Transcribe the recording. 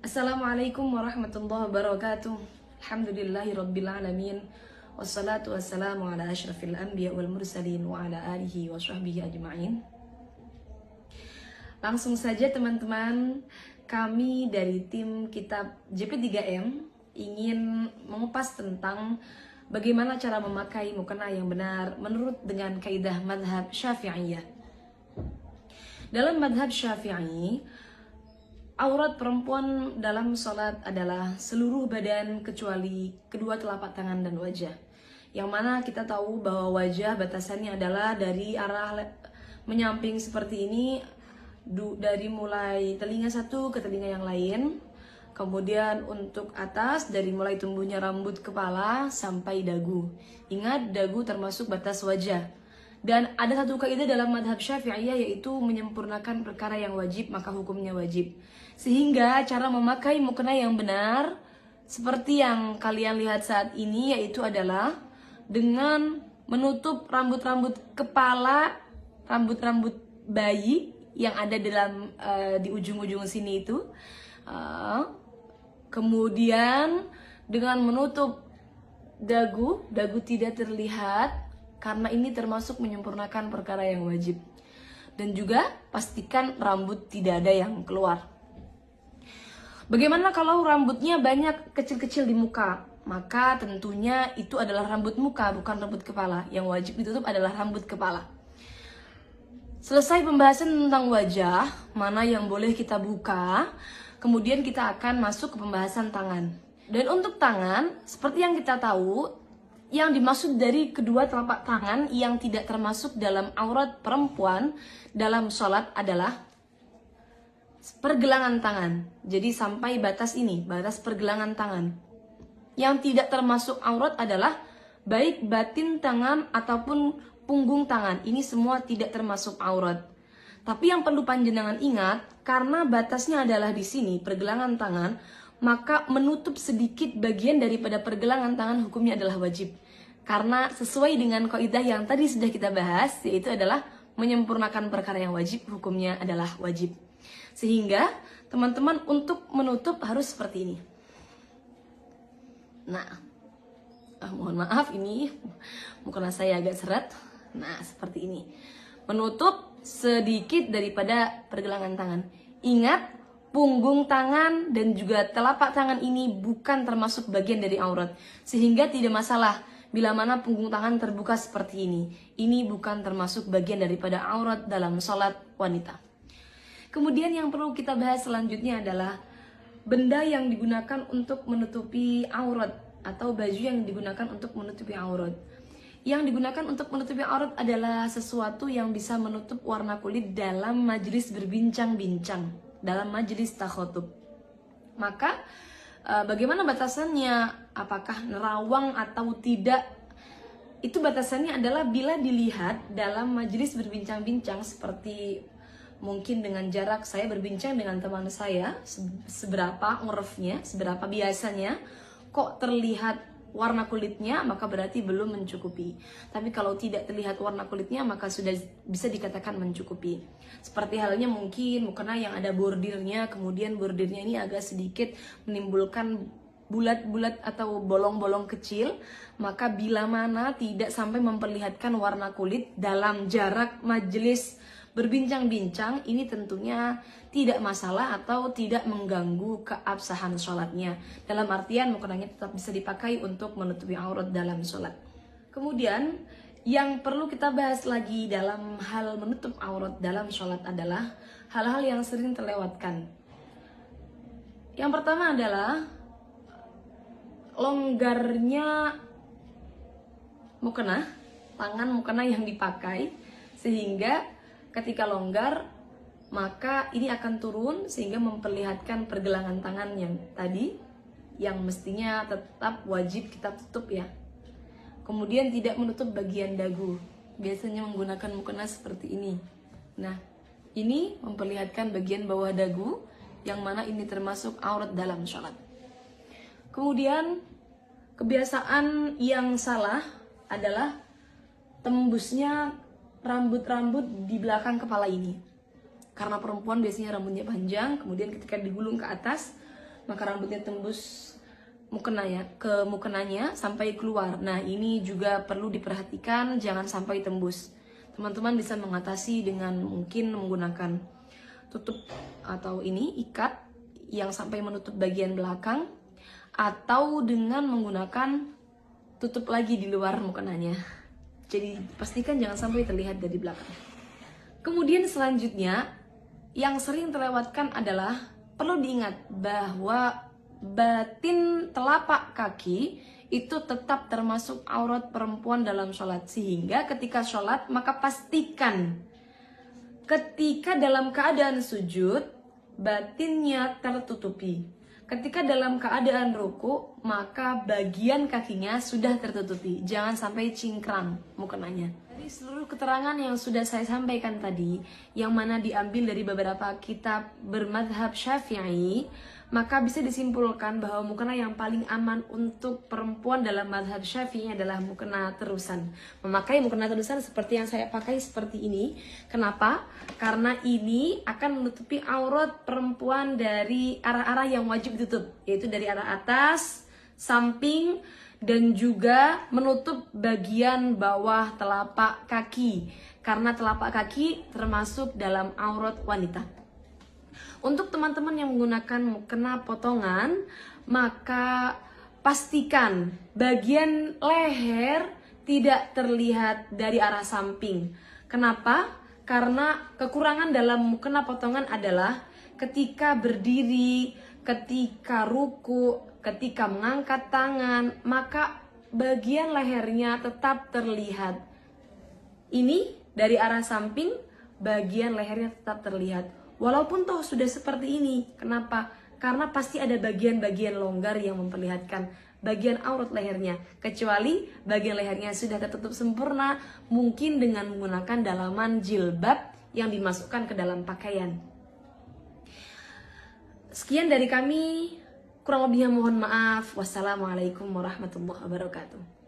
Assalamualaikum warahmatullahi wabarakatuh. Alhamdulillahi rabbil alamin. Wassalatu wassalamu ala asyrafil anbiya wal mursalin wa ala alihi wa sahbihi ajma'in. Langsung saja teman-teman, kami dari tim kitab JP3M ingin mengupas tentang bagaimana cara memakai mukena yang benar menurut dengan kaidah madhab Syafi'iyah. Dalam madhab Syafi'i, aurat perempuan dalam sholat adalah seluruh badan kecuali kedua telapak tangan dan wajah. Yang mana kita tahu bahwa wajah batasannya adalah dari arah menyamping seperti ini, dari mulai telinga satu ke telinga yang lain. Kemudian untuk atas dari mulai tumbuhnya rambut kepala sampai dagu. Ingat, dagu termasuk batas wajah. Dan ada satu kaidah dalam madhab Syafi'iyah, yaitu menyempurnakan perkara yang wajib maka hukumnya wajib. Sehingga cara memakai mukena yang benar seperti yang kalian lihat saat ini, yaitu adalah dengan menutup rambut-rambut kepala, rambut-rambut bayi yang ada di ujung-ujung sini itu. Kemudian dengan menutup dagu tidak terlihat, karena ini termasuk menyempurnakan perkara yang wajib. Dan juga pastikan rambut tidak ada yang keluar. Bagaimana kalau rambutnya banyak kecil-kecil di muka? Maka tentunya itu adalah rambut muka, bukan rambut kepala. Yang wajib ditutup adalah rambut kepala. Selesai pembahasan tentang wajah, mana yang boleh kita buka, kemudian kita akan masuk ke pembahasan tangan. Dan untuk tangan, seperti yang kita tahu, yang dimaksud dari kedua telapak tangan yang tidak termasuk dalam aurat perempuan dalam sholat adalah pergelangan tangan. Jadi sampai batas ini, batas pergelangan tangan. Yang tidak termasuk aurat adalah baik batin tangan ataupun punggung tangan. Ini semua tidak termasuk aurat. Tapi yang perlu panjenengan ingat, karena batasnya adalah di sini, pergelangan tangan, maka menutup sedikit bagian daripada pergelangan tangan hukumnya adalah wajib. Karena sesuai dengan kaidah yang tadi sudah kita bahas, yaitu adalah menyempurnakan perkara yang wajib, hukumnya adalah wajib. Sehingga teman-teman untuk menutup harus seperti ini. Nah, mohon maaf ini mukena saya agak seret. Nah, seperti ini. Menutup sedikit daripada pergelangan tangan. Ingat, punggung tangan dan juga telapak tangan ini bukan termasuk bagian dari aurat. Sehingga tidak masalah bila mana punggung tangan terbuka seperti ini. Ini bukan termasuk bagian daripada aurat dalam sholat wanita. Kemudian yang perlu kita bahas selanjutnya adalah benda yang digunakan untuk menutupi aurat atau baju yang digunakan untuk menutupi aurat. Yang digunakan untuk menutupi aurat adalah sesuatu yang bisa menutup warna kulit dalam majelis berbincang-bincang, dalam majelis takhotub. Maka bagaimana batasannya? Apakah nerawang atau tidak? Itu batasannya adalah bila dilihat dalam majelis berbincang-bincang, seperti mungkin dengan jarak saya berbincang dengan teman saya, seberapa ngurufnya, seberapa biasanya, kok terlihat warna kulitnya, maka berarti belum mencukupi. Tapi kalau tidak terlihat warna kulitnya, maka sudah bisa dikatakan mencukupi. Seperti halnya mungkin mukena yang ada bordirnya, kemudian bordirnya ini agak sedikit menimbulkan bulat-bulat atau bolong-bolong kecil, maka bila mana tidak sampai memperlihatkan warna kulit dalam jarak majelis berbincang-bincang, ini tentunya tidak masalah atau tidak mengganggu keabsahan sholatnya. Dalam artian mukenanya tetap bisa dipakai untuk menutupi aurat dalam sholat. Kemudian yang perlu kita bahas lagi dalam hal menutup aurat dalam sholat adalah hal-hal yang sering terlewatkan. Yang pertama adalah longgarnya mukena, tangan mukena yang dipakai, sehingga ketika longgar maka ini akan turun sehingga memperlihatkan pergelangan tangan yang tadi, yang mestinya tetap wajib kita tutup ya. Kemudian tidak menutup bagian dagu, biasanya menggunakan mukena seperti ini. Nah, ini memperlihatkan bagian bawah dagu, yang mana ini termasuk aurat dalam sholat. Kemudian kebiasaan yang salah adalah tembusnya rambut-rambut di belakang kepala ini. Karena perempuan biasanya rambutnya panjang, kemudian ketika digulung ke atas, maka rambutnya tembus ke mukenanya sampai keluar. Nah, ini juga perlu diperhatikan, jangan sampai tembus. Teman-teman bisa mengatasi dengan mungkin menggunakan tutup atau ini ikat yang sampai menutup bagian belakang, atau dengan menggunakan tutup lagi di luar mukenanya. Jadi pastikan jangan sampai terlihat dari belakang. Kemudian selanjutnya yang sering terlewatkan adalah perlu diingat bahwa batin telapak kaki itu tetap termasuk aurat perempuan dalam sholat. Sehingga ketika sholat maka pastikan ketika dalam keadaan sujud batinnya tertutupi. Ketika dalam keadaan ruku maka bagian kakinya sudah tertutupi. Jangan sampai cingkrang mukenanya. Dari seluruh keterangan yang sudah saya sampaikan tadi, yang mana diambil dari beberapa kitab bermadhab Syafi'i, maka bisa disimpulkan bahwa mukena yang paling aman untuk perempuan dalam madhab Syafi'i adalah mukena terusan. Memakai mukena terusan seperti yang saya pakai seperti ini. Kenapa? Karena ini akan menutupi aurat perempuan dari arah-arah yang wajib ditutup, yaitu dari arah atas, samping, dan juga menutup bagian bawah telapak kaki. Karena telapak kaki termasuk dalam aurat wanita. Untuk teman-teman yang menggunakan mukena potongan, maka pastikan bagian leher tidak terlihat dari arah samping. Kenapa? Karena kekurangan dalam mukena potongan adalah ketika berdiri, ketika ruku, ketika mengangkat tangan, maka bagian lehernya tetap terlihat. Ini dari arah samping, bagian lehernya tetap terlihat. Walaupun toh sudah seperti ini. Kenapa? Karena pasti ada bagian-bagian longgar yang memperlihatkan bagian aurat lehernya. Kecuali bagian lehernya sudah tertutup sempurna, mungkin dengan menggunakan dalaman jilbab yang dimasukkan ke dalam pakaian. Sekian dari kami, kurang lebihnya mohon maaf. Wassalamualaikum warahmatullahi wabarakatuh.